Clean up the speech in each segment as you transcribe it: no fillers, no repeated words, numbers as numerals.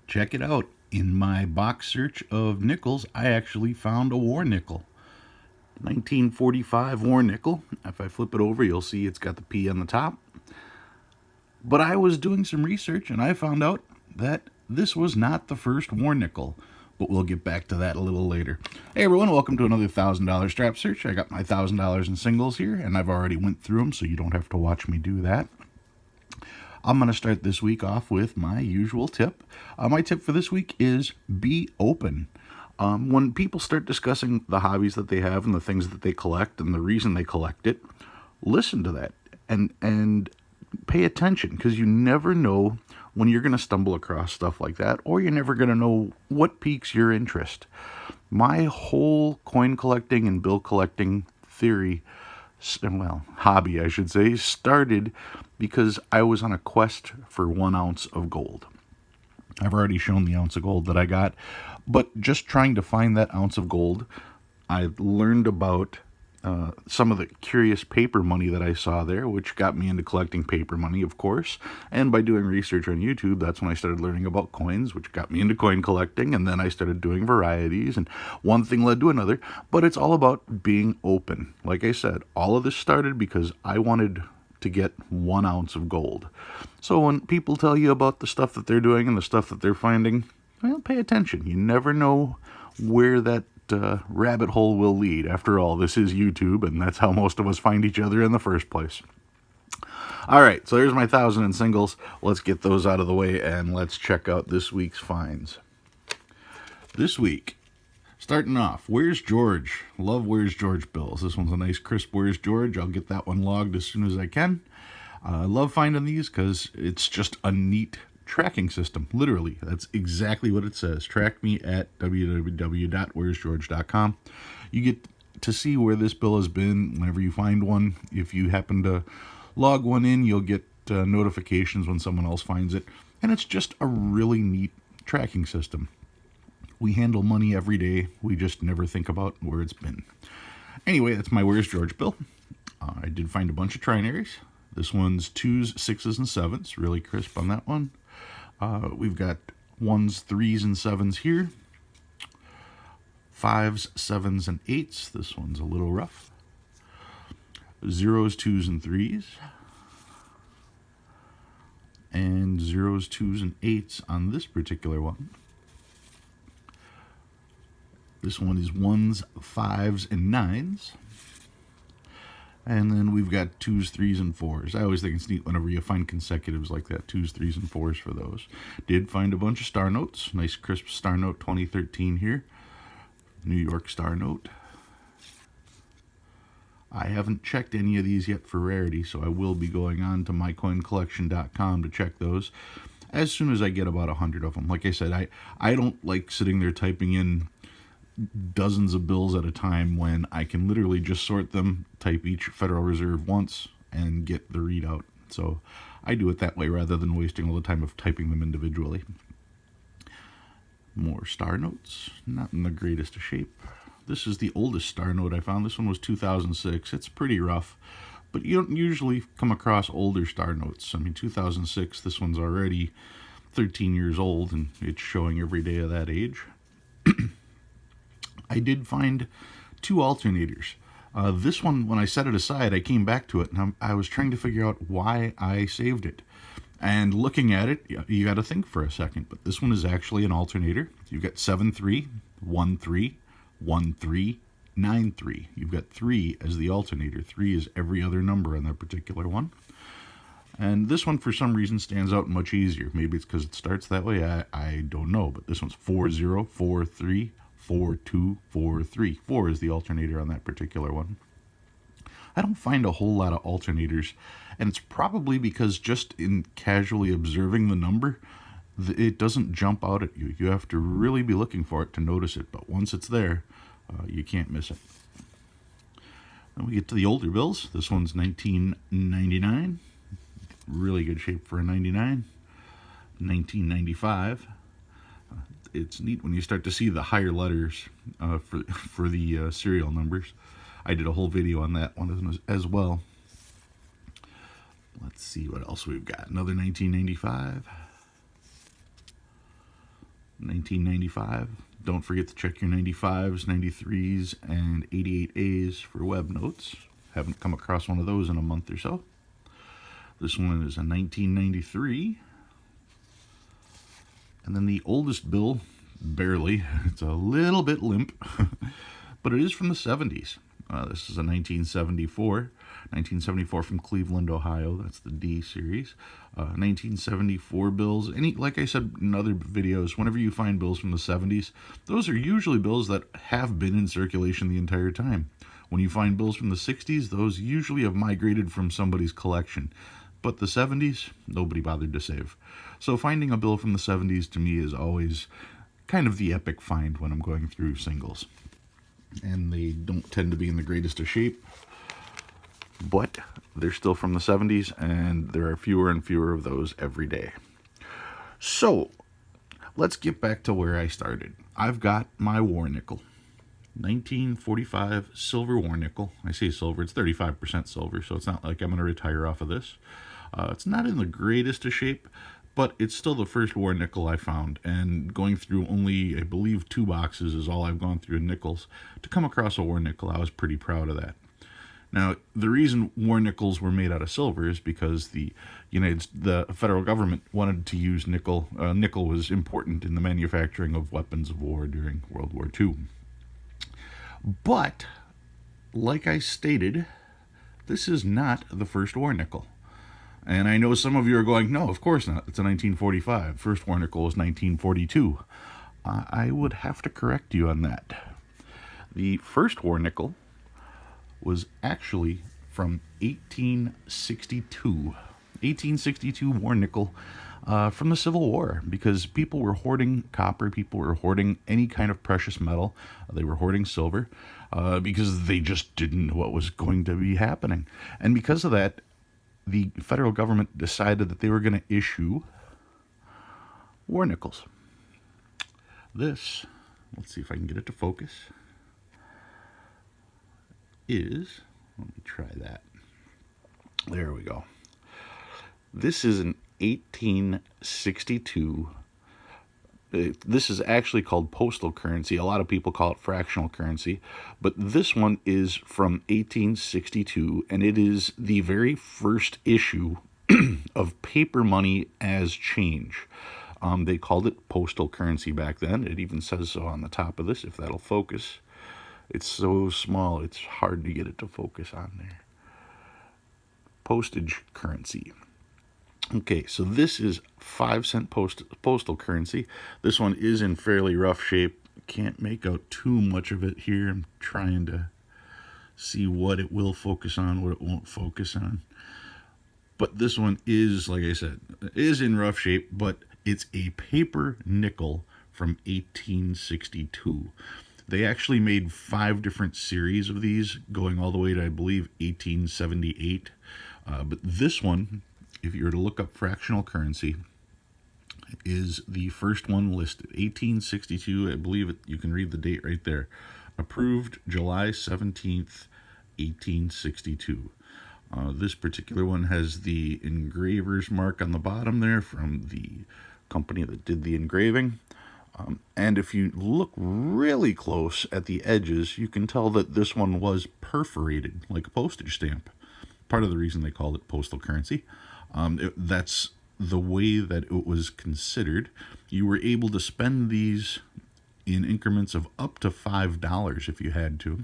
Check it out. In my box search of nickels, I actually found a war nickel. 1945 war nickel. If I flip it over, you'll see it's got the P on the top. But I was doing some research and I found out that this was not the first war nickel. But we'll get back to that a little later. Hey everyone, welcome to another $1,000 strap search. I got my $1,000 in singles here, and I've already went through them, so you don't have to watch me do that. I'm going to start this week off with my usual tip. My tip for this week is be open. When people start discussing the hobbies that they have and the things that they collect and the reason they collect it, listen to that and pay attention, because you never know when you're going to stumble across stuff like that, or you're never going to know what piques your interest. My whole coin collecting and bill collecting theory, well, hobby, I should say, started because I was on a quest for 1 ounce of gold. I've already shown the ounce of gold that I got, but just trying to find that ounce of gold, I learned about some of the curious paper money that I saw there, which got me into collecting paper money, of course. And by doing research on YouTube, that's when I started learning about coins, which got me into coin collecting. And then I started doing varieties, and one thing led to another. But it's all about being open. Like I said, all of this started because I wanted to get 1 ounce of gold. So when people tell you about the stuff that they're doing and the stuff that they're finding, well, pay attention. You never know where that rabbit hole will lead. After all, this is YouTube, and that's how most of us find each other in the first place. All right, so there's my 1,000 in singles. Let's get those out of the way, and let's check out this week's finds. This week, starting off, Where's George? Love Where's George bills. This one's a nice crisp Where's George. I'll get that one logged as soon as I can. I love finding these because it's just a neat tracking system. Literally, that's exactly what it says. Track me at www.where'sgeorge.com. You get to see where this bill has been whenever you find one. If you happen to log one in, you'll get notifications when someone else finds it. And it's just a really neat tracking system. We handle money every day. We just never think about where it's been. Anyway, that's my Where's George bill. I did find a bunch of trinaries. This one's 2s, 6s, and 7s. Really crisp on that one. We've got 1s, 3s, and 7s here. 5s, 7s, and 8s. This one's a little rough. 0s, 2s, and 3s. And 0s, 2s, and 8s on this particular one. This one is 1s, 5s, and 9s. And then we've got 2s, 3s, and 4s. I always think it's neat whenever you find consecutives like that, 2s, 3s, and 4s for those. Did find a bunch of star notes. Nice crisp star note 2013 here. New York star note. I haven't checked any of these yet for rarity, so I will be going on to mycoincollection.com to check those as soon as I get about 100 of them. Like I said, I don't like sitting there typing in dozens of bills at a time when I can literally just sort them, type each Federal Reserve once, and get the readout. So I do it that way rather than wasting all the time of typing them individually. More star notes, not in the greatest of shape. This is the oldest star note I found. This one was 2006. It's pretty rough, but you don't usually come across older star notes. I mean, 2006, this one's already 13 years old, and it's showing every day of that age. I did find 2 alternators. This one, when I set it aside, I came back to it, and I was trying to figure out why I saved it. And looking at it, you got to think for a second. But this one is actually an alternator. You've got 7-3, 1-3, 1-3, 9-3. You've got 3 as the alternator. 3 is every other number on that particular one. And this one, for some reason, stands out much easier. Maybe it's because it starts that way. I don't know. But this one's 4-0, 4-3, 4-2, 4-3. 4 is the alternator on that particular one. I don't find a whole lot of alternators, and it's probably because just in casually observing the number, it doesn't jump out at you. You have to really be looking for it to notice it, but once it's there, you can't miss it. Then we get to the older bills. This one's 1999. Really good shape for a 99. 1995. It's neat when you start to see the higher letters for the serial numbers. I did a whole video on that one as well. Let's see what else we've got. Another 1995. 1995. Don't forget to check your 95s, 93s, and 88As for web notes. Haven't come across one of those in a month or so. This one is a 1993. And then the oldest bill, barely, it's a little bit limp, but it is from the 70s. This is a 1974 from Cleveland, Ohio. That's the D series. 1974 bills. Like I said in other videos, whenever you find bills from the 70s, those are usually bills that have been in circulation the entire time. When you find bills from the 60s, those usually have migrated from somebody's collection. But the 70s, nobody bothered to save. So finding a bill from the 70s to me is always kind of the epic find when I'm going through singles. And they don't tend to be in the greatest of shape, but they're still from the 70s, and there are fewer and fewer of those every day. So let's get back to where I started. I've got my war nickel. 1945 silver war nickel. I say silver, it's 35% silver, so it's not like I'm going to retire off of this. It's not in the greatest of shape, but it's still the first war nickel I found, and going through only, I believe, 2 boxes is all I've gone through in nickels. To come across a war nickel, I was pretty proud of that. Now, the reason war nickels were made out of silver is because the federal government wanted to use nickel. Nickel was important in the manufacturing of weapons of war during World War II. But, like I stated, this is not the first war nickel. And I know some of you are going, no, of course not. It's a 1945. First war nickel was 1942. I would have to correct you on that. The first war nickel was actually from 1862. 1862 war nickel from the Civil War, because people were hoarding copper, people were hoarding any kind of precious metal. They were hoarding silver because they just didn't know what was going to be happening. And because of that, the federal government decided that they were going to issue war nickels. This, let's see if I can get it to focus, is, let me try that. There we go. This is an 1862. This is actually called postal currency. A lot of people call it fractional currency, but this one is from 1862, and it is the very first issue of paper money as change. They called it postal currency back then. It even says so on the top of this, if that'll focus. It's so small, it's hard to get it to focus on there. Postage currency. Okay, so this is 5-cent postal currency. This one is in fairly rough shape. Can't make out too much of it here. I'm trying to see what it will focus on, what it won't focus on. But this one is, like I said, is in rough shape, but it's a paper nickel from 1862. They actually made 5 different series of these, going all the way to, I believe, 1878. But this one, if you were to look up fractional currency, is the first one listed. 1862, I believe you can read the date right there. Approved July 17th, 1862. This particular one has the engraver's mark on the bottom there from the company that did the engraving. And if you look really close at the edges, you can tell that this one was perforated like a postage stamp. Part of the reason they called it postal currency. That's the way that it was considered. You were able to spend these in increments of up to $5 if you had to.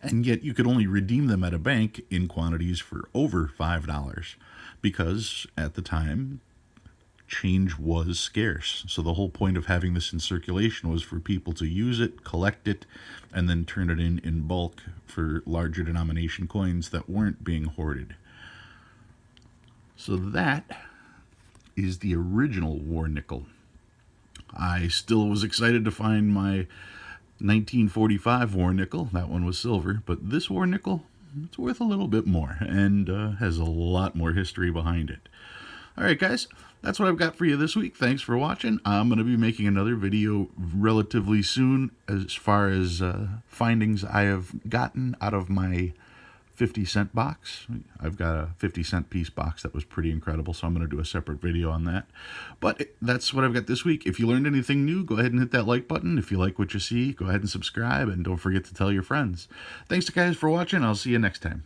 And yet you could only redeem them at a bank in quantities for over $5 because at the time, change was scarce. So the whole point of having this in circulation was for people to use it, collect it, and then turn it in bulk for larger denomination coins that weren't being hoarded. So that is the original war nickel. I still was excited to find my 1945 war nickel. That one was silver, but this war nickel, it's worth a little bit more and has a lot more history behind it. All right, guys, that's what I've got for you this week. Thanks for watching. I'm going to be making another video relatively soon as far as findings I have gotten out of my 50-cent box. I've got a 50-cent piece box that was pretty incredible, so I'm going to do a separate video on that. But that's what I've got this week. If you learned anything new, go ahead and hit that like button. If you like what you see, go ahead and subscribe, and don't forget to tell your friends. Thanks, guys, for watching. I'll see you next time.